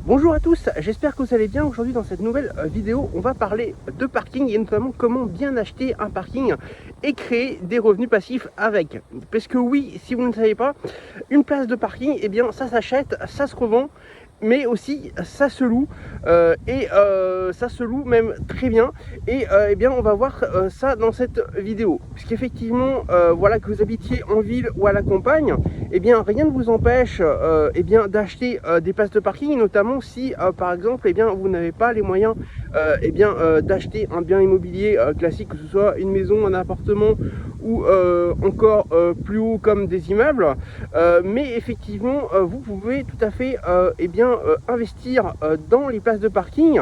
Bonjour à tous, j'espère que vous allez bien. Aujourd'hui dans cette nouvelle vidéo, on va parler de parking et notamment comment bien acheter un parking et créer des revenus passifs avec. Parce que oui, si vous ne savez pas, une place de parking, eh bien ça s'achète, ça se revend, mais aussi ça se loue ça se loue même très bien et eh bien on va voir ça dans cette vidéo, puisqu'effectivement voilà, que vous habitiez en ville ou à la campagne, eh bien rien ne vous empêche eh bien d'acheter des places de parking, notamment si par exemple eh bien vous n'avez pas les moyens eh bien d'acheter un bien immobilier classique, que ce soit une maison, un appartement ou encore plus haut comme des immeubles, mais effectivement vous pouvez tout à fait eh bien investir dans les places de parking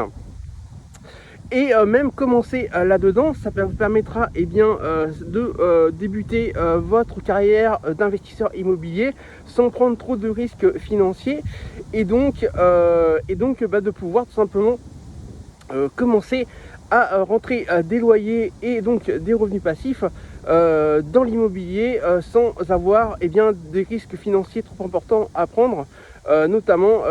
et même commencer là-dedans. Ça vous permettra eh bien de débuter votre carrière d'investisseur immobilier sans prendre trop de risques financiers et donc de pouvoir tout simplement commencer à rentrer des loyers et donc des revenus passifs dans l'immobilier sans avoir eh bien des risques financiers trop importants à prendre, notamment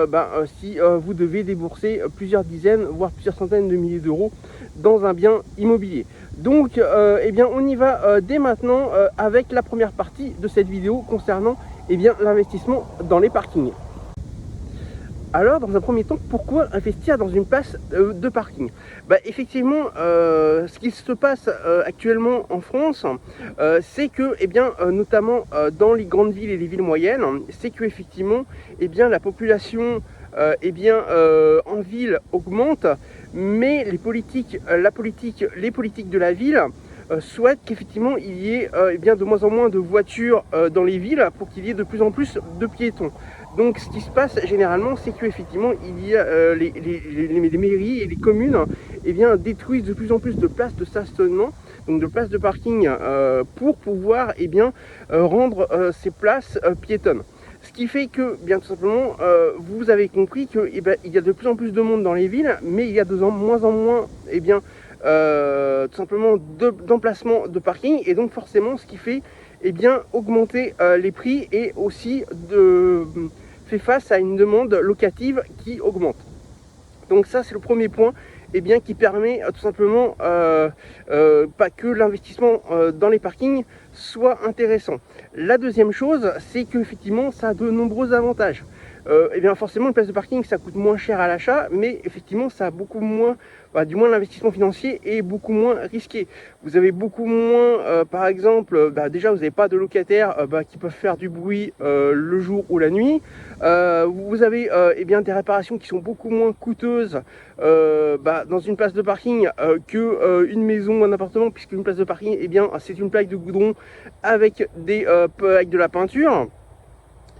si vous devez débourser plusieurs dizaines voire plusieurs centaines de milliers d'euros dans un bien immobilier. Donc eh bien on y va dès maintenant avec la première partie de cette vidéo concernant eh bien l'investissement dans les parkings. Alors, dans un premier temps, pourquoi investir dans une place de parking? Effectivement, ce qui se passe actuellement en France, c'est que, eh bien, notamment dans les grandes villes et les villes moyennes, c'est que effectivement, eh bien, la population eh bien, en ville augmente, mais les politiques de la ville souhaitent qu'effectivement il y ait eh bien, de moins en moins de voitures dans les villes pour qu'il y ait de plus en plus de piétons. Donc ce qui se passe généralement, c'est qu'effectivement il y a les mairies et les communes eh bien, détruisent de plus en plus de places de stationnement, donc de places de parking pour pouvoir eh bien, rendre ces places piétonnes. Ce qui fait que, bien tout simplement, vous avez compris qu'il y a de plus en plus de monde dans les villes, mais il y a de moins en moins eh bien, tout simplement d'emplacements de parking, et donc forcément ce qui fait eh bien, augmenter les prix et aussi fait face à une demande locative qui augmente. Donc ça c'est le premier point eh bien, qui permet tout simplement pas que l'investissement dans les parkings soit intéressant. La deuxième chose, c'est qu'effectivement ça a de nombreux avantages. Eh bien forcément une place de parking ça coûte moins cher à l'achat, mais effectivement ça a beaucoup moins, du moins l'investissement financier est beaucoup moins risqué. Vous avez beaucoup moins par exemple, déjà vous n'avez pas de locataires qui peuvent faire du bruit le jour ou la nuit. Vous avez eh bien, des réparations qui sont beaucoup moins coûteuses dans une place de parking que une maison ou un appartement, puisque une place de parking eh bien c'est une plaque de goudron avec avec de la peinture.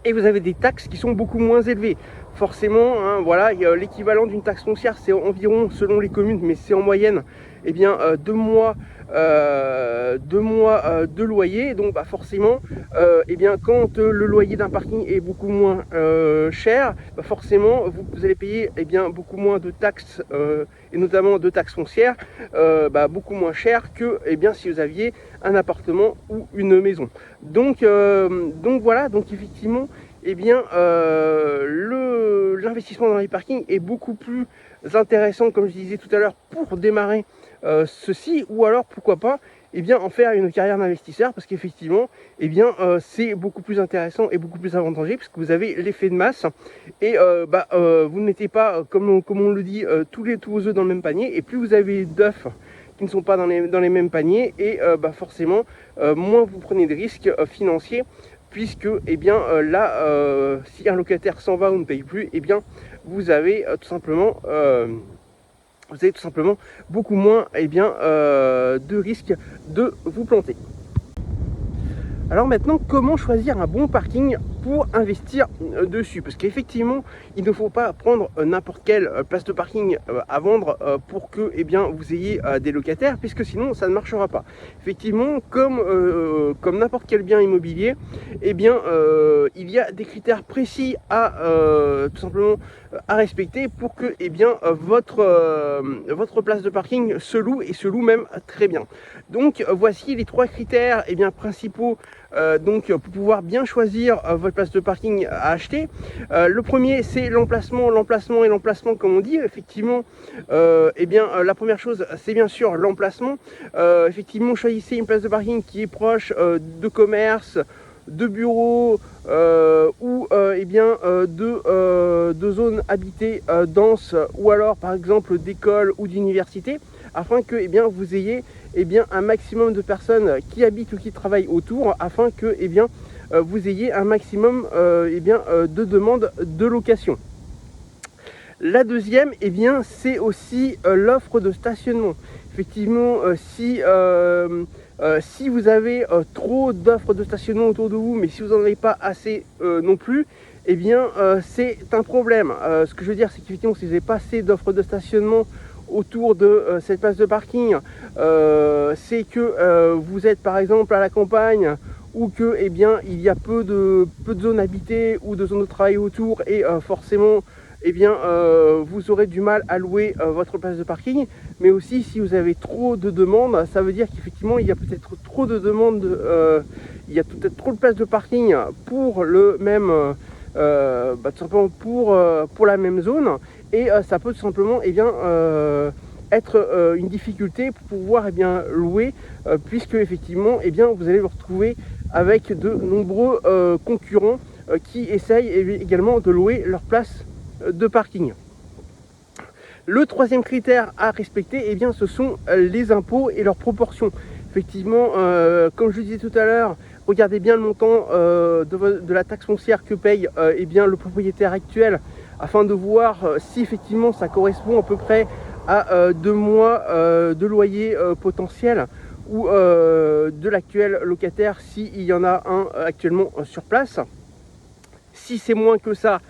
Et vous avez des taxes qui sont beaucoup moins élevées. Forcément, hein, voilà, l'équivalent d'une taxe foncière, c'est environ, selon les communes, mais c'est en moyenne, eh bien, 2 mois, de loyer. Donc, forcément, eh bien, quand le loyer d'un parking est beaucoup moins cher, forcément, vous allez payer eh bien, beaucoup moins de taxes, et notamment de taxes foncières, beaucoup moins cher que eh bien, si vous aviez un appartement ou une maison. Donc voilà, donc effectivement, eh bien, l'investissement dans les parkings est beaucoup plus intéressant, comme je disais tout à l'heure, pour démarrer ceci, ou alors pourquoi pas eh bien, en faire une carrière d'investisseur, parce qu'effectivement eh bien, c'est beaucoup plus intéressant et beaucoup plus avantageux, puisque vous avez l'effet de masse et vous ne mettez pas, comme on le dit, tous vos œufs dans le même panier, et plus vous avez d'œufs qui ne sont pas dans les mêmes paniers, et forcément moins vous prenez de risques financiers, puisque eh bien, là si un locataire s'en va ou ne paye plus, eh bien vous avez tout simplement beaucoup moins eh bien, de risques de vous planter. Alors maintenant, comment choisir un bon parking pour investir dessus? Parce qu'effectivement, il ne faut pas prendre n'importe quelle place de parking à vendre pour que eh bien, vous ayez des locataires, puisque sinon ça ne marchera pas. Effectivement, comme n'importe quel bien immobilier, eh bien, il y a des critères précis à tout simplement à respecter pour que eh bien, votre place de parking se loue, et se loue même très bien. Donc voici les 3 critères eh bien, principaux donc pour pouvoir bien choisir votre place de parking à acheter. Le premier, c'est l'emplacement comme on dit. Effectivement, la première chose, c'est bien sûr l'emplacement. Effectivement, choisissez une place de parking qui est proche de commerce, de bureaux ou de zones habitées denses, ou alors par exemple d'écoles ou d'universités, afin que vous ayez un maximum de personnes qui habitent ou qui travaillent autour, afin que vous ayez un maximum de demandes de location. La deuxième, c'est aussi l'offre de stationnement. Effectivement, si vous avez trop d'offres de stationnement autour de vous, mais si vous n'en avez pas assez non plus, c'est un problème. Ce que je veux dire, c'est qu'effectivement, si vous n'avez pas assez d'offres de stationnement autour de cette place de parking, c'est que vous êtes par exemple à la campagne, ou que il y a peu de zones habitées ou de zones de travail autour, et forcément vous aurez du mal à louer votre place de parking. Mais aussi, si vous avez trop de demandes, ça veut dire qu'effectivement il y a peut-être trop de demandes, il y a peut-être trop de places de parking pour le même tout simplement pour la même zone, et ça peut tout simplement être une difficulté pour pouvoir louer, puisque effectivement vous allez vous retrouver avec de nombreux concurrents qui essayent également de louer leur place de parking. Le troisième critère à respecter, ce sont les impôts et leurs proportions. Effectivement, comme je le disais tout à l'heure, regardez bien le montant de la taxe foncière que paye le propriétaire actuel, afin de voir si effectivement ça correspond à peu près à 2 mois de loyer potentiel, ou de l'actuel locataire, s'il y en a un actuellement sur place. Si c'est moins que ça,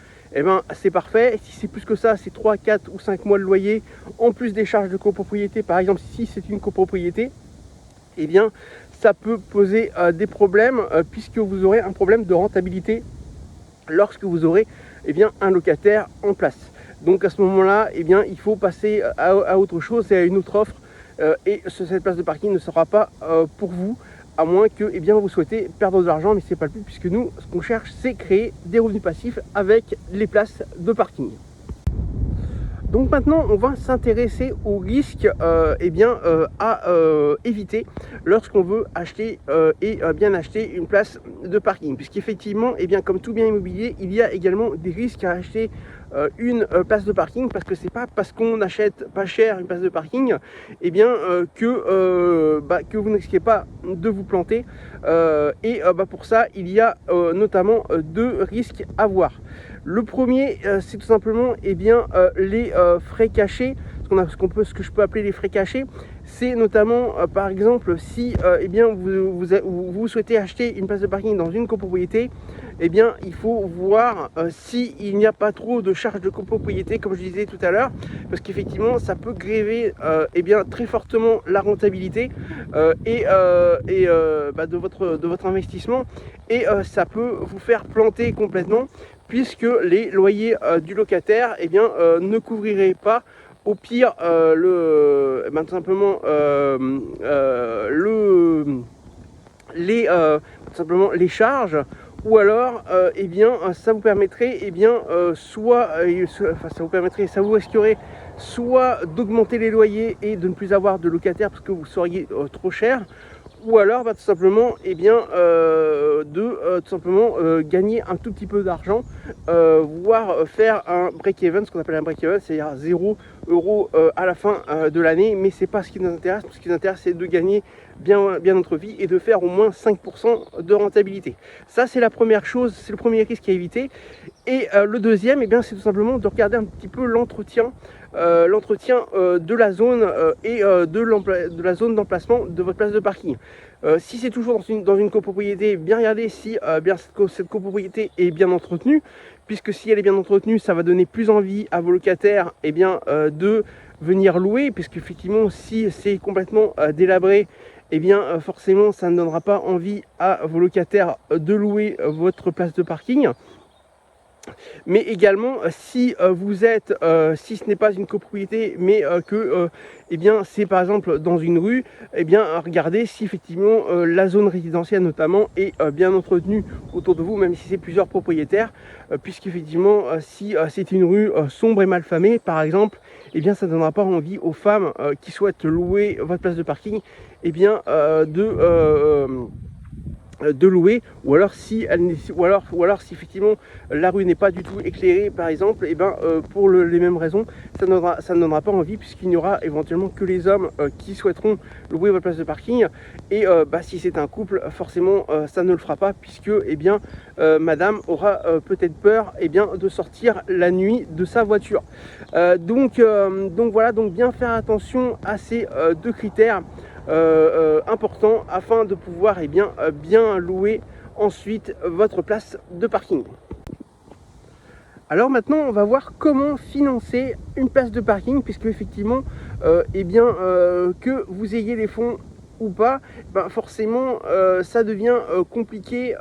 c'est parfait. Si c'est plus que ça, c'est 3, 4 ou 5 mois de loyer, en plus des charges de copropriété. Par exemple, si c'est une copropriété, ça peut poser des problèmes, puisque vous aurez un problème de rentabilité lorsque vous aurez un locataire en place. Donc à ce moment-là, il faut passer à autre chose et à une autre offre, et cette place de parking ne sera pas pour vous, à moins que vous souhaitez perdre de l'argent, mais c'est pas le but, puisque nous, ce qu'on cherche, c'est créer des revenus passifs avec les places de parking. Donc maintenant, on va s'intéresser aux risques à éviter lorsqu'on veut acheter bien acheter une place de parking. Puisqu'effectivement, comme tout bien immobilier, il y a également des risques à acheter une place de parking, parce que c'est pas parce qu'on achète pas cher une place de parking que vous ne risquez pas de vous planter. Pour ça, il y a notamment 2 risques à voir. Le premier, c'est tout simplement les frais cachés. Ce que je peux appeler les frais cachés, c'est notamment par exemple si vous souhaitez acheter une place de parking dans une copropriété, il faut voir s'il n'y a pas trop de charges de copropriété, comme je disais tout à l'heure, parce qu'effectivement ça peut gréver très fortement la rentabilité de votre investissement, et ça peut vous faire planter complètement, puisque les loyers du locataire ne couvriraient pas au pire tout simplement les charges, ou alors ça vous permettrait ça vous risquerait soit d'augmenter les loyers et de ne plus avoir de locataires parce que vous seriez trop cher, ou alors tout simplement gagner un tout petit peu d'argent, voire faire un break-even, ce qu'on appelle un break-even, c'est-à-dire 0 € à la fin de l'année. Mais c'est pas ce qui nous intéresse. Ce qui nous intéresse, c'est de gagner bien notre vie et de faire au moins 5% de rentabilité. Ça, c'est la première chose, c'est le premier risque à éviter. Et le deuxième, c'est tout simplement de regarder un petit peu l'entretien de la zone et de la zone d'emplacement de votre place de parking. Si c'est toujours dans une copropriété, bien regarder si cette copropriété est bien entretenue, puisque si elle est bien entretenue, ça va donner plus envie à vos locataires de venir louer, puisque effectivement, si c'est complètement délabré, forcément ça ne donnera pas envie à vos locataires de louer votre place de parking. Mais également si vous êtes, si ce n'est pas une copropriété, mais que eh bien c'est par exemple dans une rue, eh bien regardez si effectivement la zone résidentielle notamment est bien entretenue autour de vous, même si c'est plusieurs propriétaires, puisqu'effectivement si c'est une rue sombre et mal famée par exemple, eh bien ça ne donnera pas envie aux femmes qui souhaitent louer votre place de parking, eh bien de louer, ou alors si si effectivement la rue n'est pas du tout éclairée par exemple, et ben pour les mêmes raisons ça ne donnera pas envie, puisqu'il n'y aura éventuellement que les hommes qui souhaiteront louer votre place de parking, et si c'est un couple forcément ça ne le fera pas, puisque eh bien madame aura peut-être peur de sortir la nuit de sa voiture. Donc voilà, donc bien faire attention à ces deux critères important afin de pouvoir bien louer ensuite votre place de parking. Alors maintenant on va voir comment financer une place de parking, puisque effectivement que vous ayez les fonds ou pas, forcément ça devient compliqué,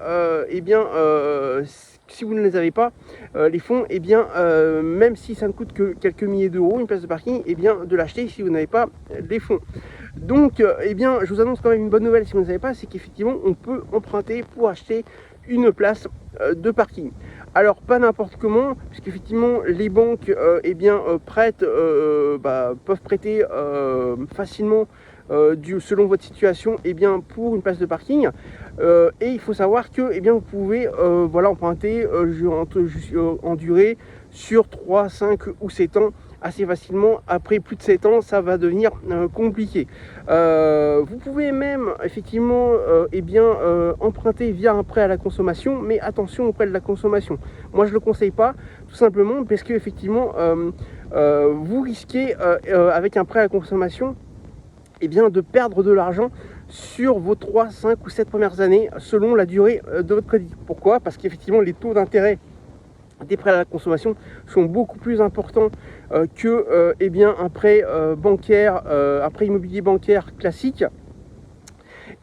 si vous ne les avez pas, les fonds, même si ça ne coûte que quelques milliers d'euros une place de parking, de l'acheter si vous n'avez pas les fonds. Donc je vous annonce quand même une bonne nouvelle si vous ne savez pas, c'est qu'effectivement on peut emprunter pour acheter une place de parking. Alors pas n'importe comment, puisqu'effectivement les banques prêtent, peuvent prêter facilement selon votre situation pour une place de parking, et il faut savoir que vous pouvez emprunter en durée sur 3, 5 ou 7 ans assez facilement. Après plus de 7 ans ça va devenir compliqué. Vous pouvez même effectivement emprunter via un prêt à la consommation, mais attention au prêt de la consommation, moi je le conseille pas, tout simplement parce que effectivement vous risquez avec un prêt à la consommation de perdre de l'argent sur vos 3, 5 ou 7 premières années selon la durée de votre crédit. Pourquoi? Parce qu'effectivement les taux d'intérêt des prêts à la consommation sont beaucoup plus importants que un prêt bancaire, un prêt immobilier bancaire classique.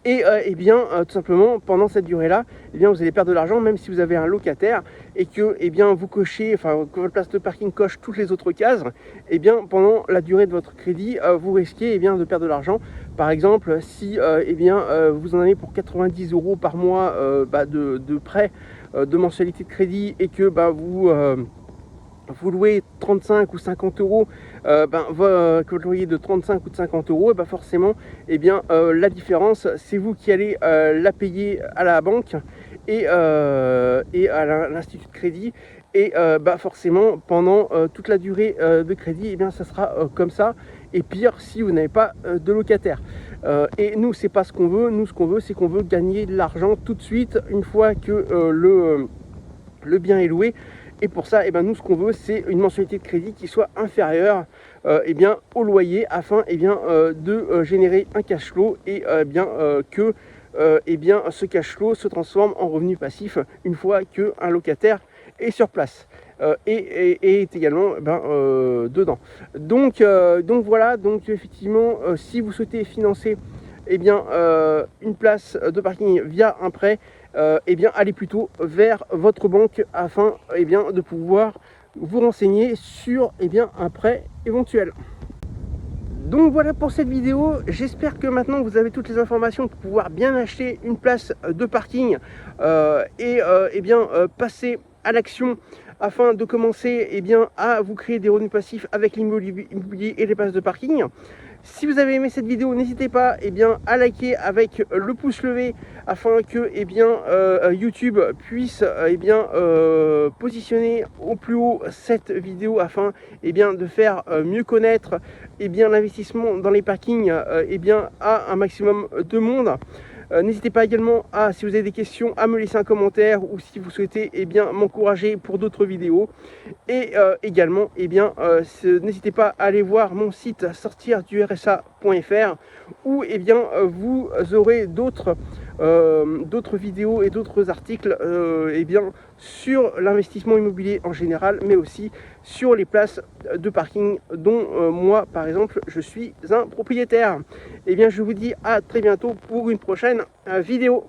Et tout simplement pendant cette durée là vous allez perdre de l'argent, même si vous avez un locataire et que vous cochez, que votre place de parking coche toutes les autres cases, pendant la durée de votre crédit vous risquez de perdre de l'argent. Par exemple si vous en avez pour 90 euros par mois de prêt de mensualité de crédit, et que vous louez 35 ou 50 euros, que votre loyer de 35 ou de 50 euros, forcément la différence c'est vous qui allez la payer à la banque et à l'institut de crédit, et forcément pendant toute la durée de crédit ça sera comme ça, et pire si vous n'avez pas de locataire. Et nous c'est pas ce qu'on veut. Nous ce qu'on veut, c'est qu'on veut gagner de l'argent tout de suite une fois que le bien est loué. Et pour ça, nous ce qu'on veut, c'est une mensualité de crédit qui soit inférieure au loyer, afin de générer un cash flow, et que ce cash flow se transforme en revenu passif une fois qu'un locataire est sur place et est également dedans. Donc voilà, donc effectivement si vous souhaitez financer une place de parking via un prêt, allez plutôt vers votre banque afin de pouvoir vous renseigner sur un prêt éventuel. Donc voilà pour cette vidéo, j'espère que maintenant vous avez toutes les informations pour pouvoir bien acheter une place de parking passer à l'action afin de commencer à vous créer des revenus passifs avec l'immobilier et les places de parking. Si vous avez aimé cette vidéo, n'hésitez pas à liker avec le pouce levé afin que YouTube puisse positionner au plus haut cette vidéo afin de faire mieux connaître l'investissement dans les parkings à un maximum de monde. N'hésitez pas également si vous avez des questions, à me laisser un commentaire, ou si vous souhaitez m'encourager pour d'autres vidéos. Et également n'hésitez pas à aller voir mon site sortirdursa.fr, où vous aurez d'autres vidéos et d'autres articles sur l'investissement immobilier en général, mais aussi sur les places de parking dont moi par exemple je suis un propriétaire. Je vous dis à très bientôt pour une prochaine vidéo.